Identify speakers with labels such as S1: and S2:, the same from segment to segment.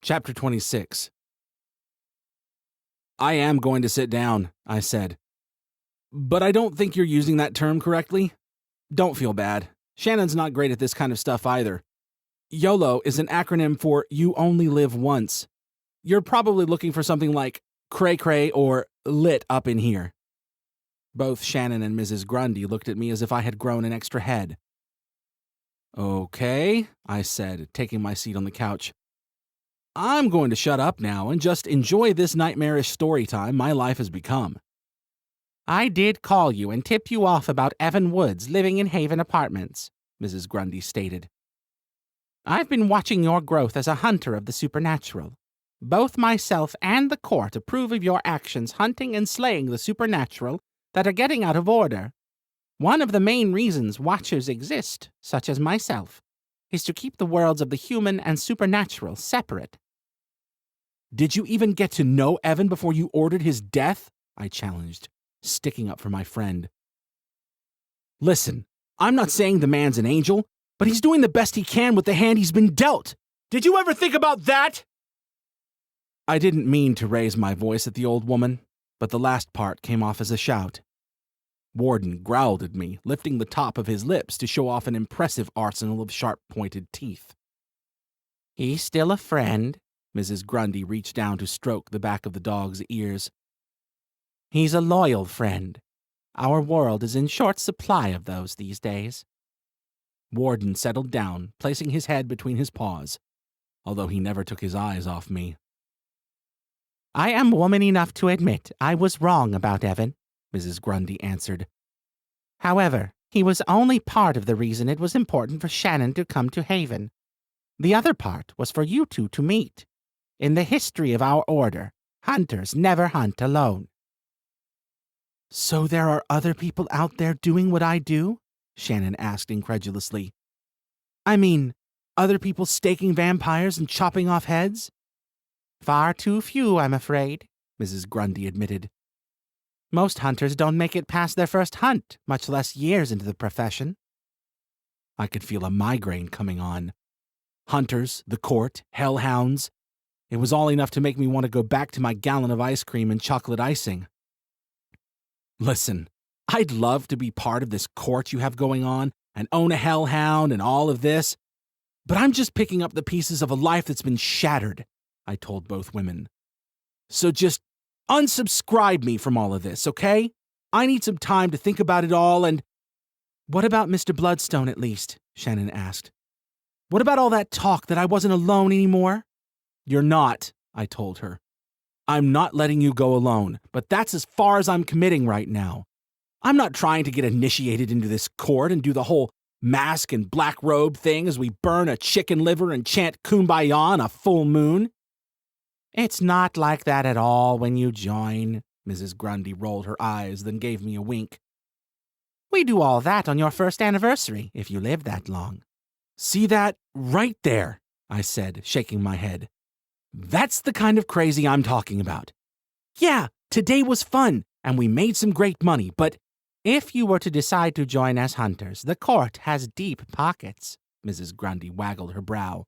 S1: Chapter 26. I am going to sit down, I said. But I don't think you're using that term correctly. Don't feel bad. Shannon's not great at this kind of stuff either. YOLO is an acronym for You Only Live Once. You're probably looking for something like cray-cray or lit up in here. Both Shannon and Mrs. Grundy looked at me as if I had grown an extra head. Okay, I said, taking my seat on the couch. I'm going to shut up now and just enjoy this nightmarish story time my life has become.
S2: I did call you and tip you off about Evan Woods living in Haven Apartments, Mrs. Grundy stated. I've been watching your growth as a hunter of the supernatural. Both myself and the court approve of your actions hunting and slaying the supernatural that are getting out of order. One of the main reasons watchers exist, such as myself, is to keep the worlds of the human and supernatural separate.
S1: Did you even get to know Evan before you ordered his death? I challenged, sticking up for my friend. Listen, I'm not saying the man's an angel, but he's doing the best he can with the hand he's been dealt. Did you ever think about that? I didn't mean to raise my voice at the old woman, but the last part came off as a shout. Warden growled at me, lifting the top of his lips to show off an impressive arsenal of sharp-pointed teeth.
S2: He's still a friend.
S1: Mrs. Grundy reached down to stroke the back of the dog's ears.
S2: He's a loyal friend. Our world is in short supply of those these days.
S1: Warden settled down, placing his head between his paws, although he never took his eyes off me.
S2: I am woman enough to admit I was wrong about Evan, Mrs. Grundy answered. However, he was only part of the reason it was important for Shannon to come to Haven. The other part was for you two to meet. In the history of our order, hunters never hunt alone.
S1: So there are other people out there doing what I do? Shannon asked incredulously. I mean, other people staking vampires and chopping off heads?
S2: Far too few, I'm afraid, Mrs. Grundy admitted. Most hunters don't make it past their first hunt, much less years into the profession.
S1: I could feel a migraine coming on. Hunters, the court, hellhounds. It was all enough to make me want to go back to my gallon of ice cream and chocolate icing. Listen, I'd love to be part of this court you have going on and own a hellhound and all of this, but I'm just picking up the pieces of a life that's been shattered, I told both women. So just unsubscribe me from all of this, okay? I need some time to think about it all and...
S2: What about Mr. Bloodstone, at least? Shannon asked.
S1: What about all that talk that I wasn't alone anymore? You're not, I told her. I'm not letting you go alone, but that's as far as I'm committing right now. I'm not trying to get initiated into this court and do the whole mask and black robe thing as we burn a chicken liver and chant Kumbaya on a full moon.
S2: It's not like that at all when you join, Mrs. Grundy rolled her eyes, then gave me a wink. We do all that on your first anniversary, if you live that long.
S1: See that right there, I said, shaking my head. That's the kind of crazy I'm talking about. Yeah, today was fun, and we made some great money, but
S2: if you were to decide to join as hunters, the court has deep pockets, Mrs. Grundy waggled her brow.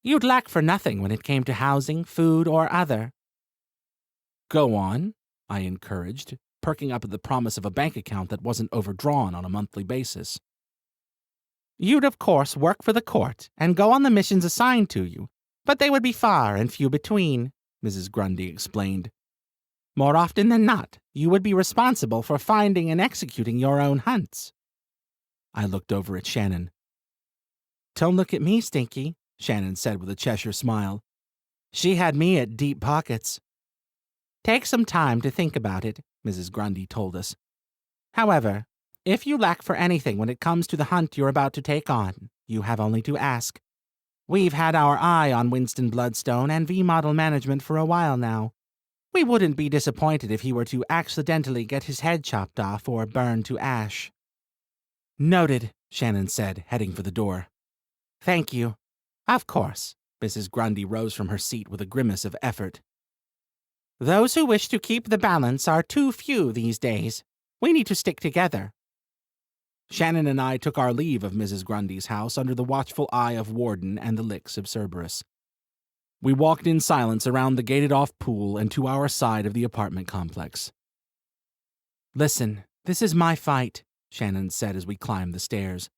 S2: You'd lack for nothing when it came to housing, food, or other.
S1: Go on, I encouraged, perking up at the promise of a bank account that wasn't overdrawn on a monthly basis.
S2: You'd, of course, work for the court and go on the missions assigned to you, but they would be far and few between, Mrs. Grundy explained. More often than not, you would be responsible for finding and executing your own hunts.
S1: I looked over at Shannon.
S2: Don't look at me, Stinky, Shannon said with a Cheshire smile. She had me at deep pockets. Take some time to think about it, Mrs. Grundy told us. However, if you lack for anything when it comes to the hunt you're about to take on, you have only to ask. We've had our eye on Winston Bloodstone and V-Model Management for a while now. We wouldn't be disappointed if he were to accidentally get his head chopped off or burned to ash.
S1: Noted, Shannon said, heading for the door.
S2: Thank you. Of course, Mrs. Grundy rose from her seat with a grimace of effort. Those who wish to keep the balance are too few these days. We need to stick together.
S1: Shannon and I took our leave of Mrs. Grundy's house under the watchful eye of Warden and the licks of Cerberus. We walked in silence around the gated-off pool and to our side of the apartment complex.
S2: "Listen, this is my fight," Shannon said as we climbed the stairs.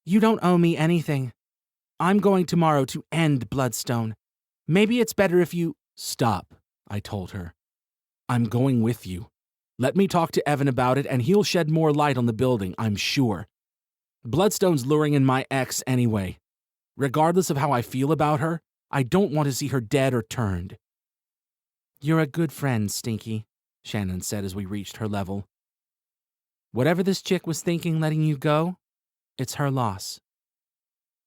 S2: "You don't owe me anything. I'm going tomorrow to end Bloodstone. Maybe it's better if you—"
S1: "Stop," I told her. "I'm going with you. Let me talk to Evan about it, and he'll shed more light on the building, I'm sure. Bloodstone's luring in my ex anyway. Regardless of how I feel about her, I don't want to see her dead or turned."
S2: "You're a good friend, Stinky," Shannon said as we reached her level. "Whatever this chick was thinking letting you go, it's her loss."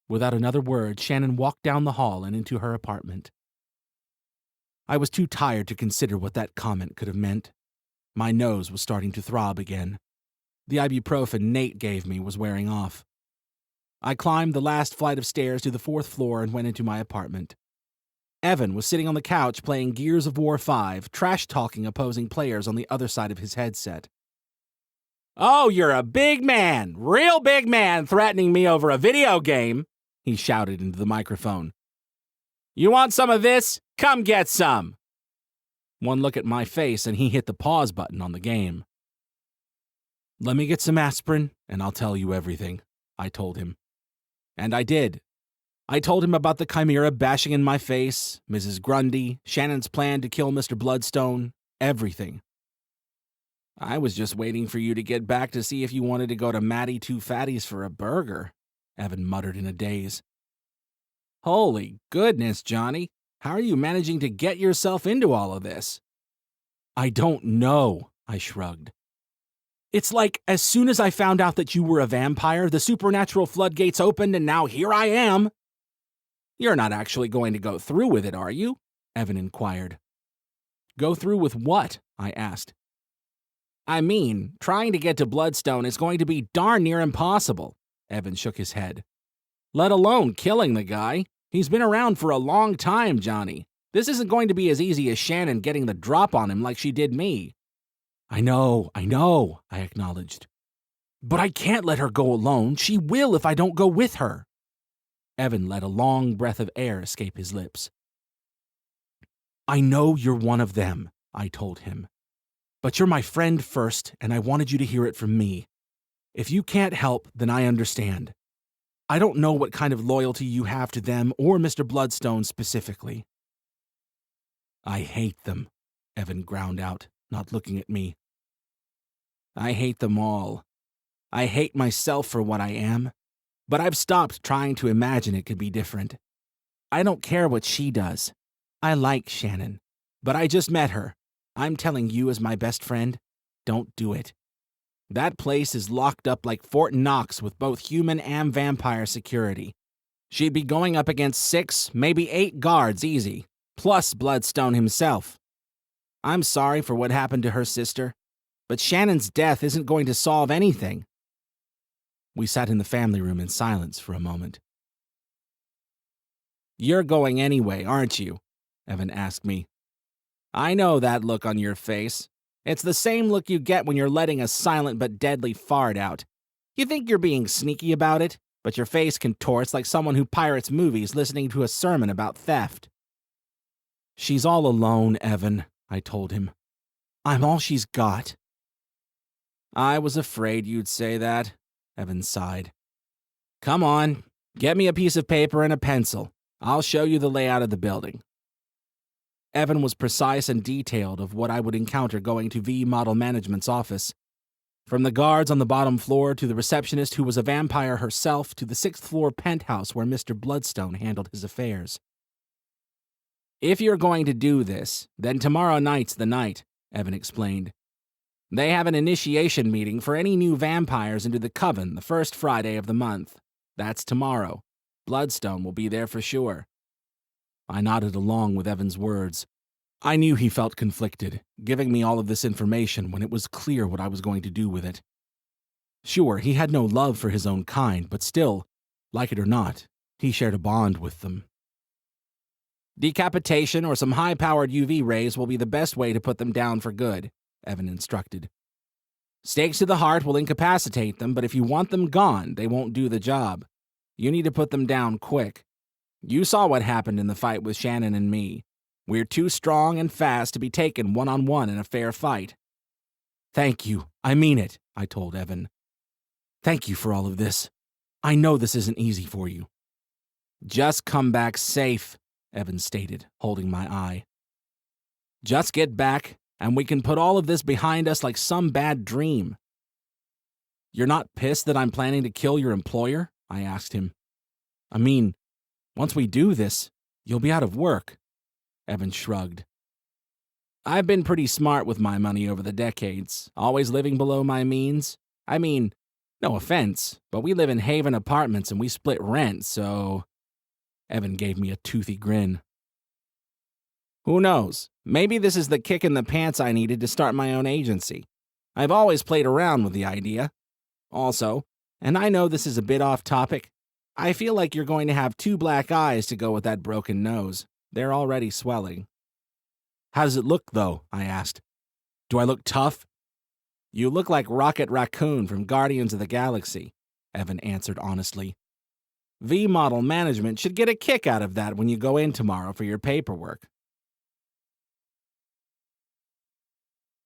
S1: Without another word, Shannon walked down the hall and into her apartment. I was too tired to consider what that comment could have meant. My nose was starting to throb again. The ibuprofen Nate gave me was wearing off. I climbed the last flight of stairs to the 4th floor and went into my apartment. Evan was sitting on the couch playing Gears of War 5, trash-talking opposing players on the other side of his headset. "Oh, you're a big man, real big man, threatening me over a video game," he shouted into the microphone. "You want some of this? Come get some." One look at my face and he hit the pause button on the game. "Let me get some aspirin and I'll tell you everything," I told him. And I did. I told him about the chimera bashing in my face, Mrs. Grundy, Shannon's plan to kill Mr. Bloodstone, everything. "I was just waiting for you to get back to see if you wanted to go to Matty Two Fatties for a burger," Evan muttered in a daze. "Holy goodness, Johnny. How are you managing to get yourself into all of this?" "I don't know," I shrugged. "It's like, as soon as I found out that you were a vampire, the supernatural floodgates opened and now here I am." "You're not actually going to go through with it, are you?" Evan inquired. "Go through with what?" I asked. "I mean, trying to get to Bloodstone is going to be darn near impossible," Evan shook his head. "Let alone killing the guy. He's been around for a long time, Johnny. This isn't going to be as easy as Shannon getting the drop on him like she did me." I know, I acknowledged. "But I can't let her go alone. She will if I don't go with her." Evan let a long breath of air escape his lips. "I know you're one of them," I told him. "But you're my friend first, and I wanted you to hear it from me. If you can't help, then I understand. I don't know what kind of loyalty you have to them or Mr. Bloodstone specifically." "I hate them," Evan ground out, not looking at me. "I hate them all. I hate myself for what I am, but I've stopped trying to imagine it could be different. I don't care what she does. I like Shannon, but I just met her. I'm telling you as my best friend, don't do it. That place is locked up like Fort Knox with both human and vampire security. She'd be going up against 6, maybe 8 guards easy, plus Bloodstone himself. I'm sorry for what happened to her sister, but Shannon's death isn't going to solve anything." We sat in the family room in silence for a moment. "You're going anyway, aren't you?" Evan asked me. "I know that look on your face. It's the same look you get when you're letting a silent but deadly fart out. You think you're being sneaky about it, but your face contorts like someone who pirates movies listening to a sermon about theft." "She's all alone, Evan," I told him. "I'm all she's got." "I was afraid you'd say that," Evan sighed. "Come on, get me a piece of paper and a pencil. I'll show you the layout of the building." Evan was precise and detailed of what I would encounter going to V Model Management's office. From the guards on the bottom floor to the receptionist who was a vampire herself to the 6th floor penthouse where Mr. Bloodstone handled his affairs. "If you're going to do this, then tomorrow night's the night," Evan explained. "They have an initiation meeting for any new vampires into the Coven the first Friday of the month. That's tomorrow. Bloodstone will be there for sure." I nodded along with Evan's words. I knew he felt conflicted, giving me all of this information when it was clear what I was going to do with it. Sure, he had no love for his own kind, but still, like it or not, he shared a bond with them. "Decapitation or some high-powered UV rays will be the best way to put them down for good," Evan instructed. "Stakes to the heart will incapacitate them, but if you want them gone, they won't do the job. You need to put them down quick. You saw what happened in the fight with Shannon and me. We're too strong and fast to be taken one-on-one in a fair fight.
S2: Thank you. I mean it, I told Evan. Thank you for all of this. I know this isn't easy for you.
S1: Just come back safe, Evan stated, holding my eye. Just get back, and we can put all of this behind us like some bad dream. You're not pissed that I'm planning to kill your employer? I asked him.
S2: I mean, once we do this, you'll be out of work. Evan shrugged.
S1: I've been pretty smart with my money over the decades, always living below my means. I mean, no offense, but we live in Haven apartments and we split rent, so...
S2: Evan gave me a toothy grin.
S1: Who knows? Maybe this is the kick in the pants I needed to start my own agency. I've always played around with the idea. Also, and I know this is a bit off topic, I feel like you're going to have 2 black eyes to go with that broken nose. They're already swelling.
S2: How does it look, though? I asked. Do I look tough?
S1: You look like Rocket Raccoon from Guardians of the Galaxy, Evan answered honestly. V-Model management should get a kick out of that when you go in tomorrow for your paperwork.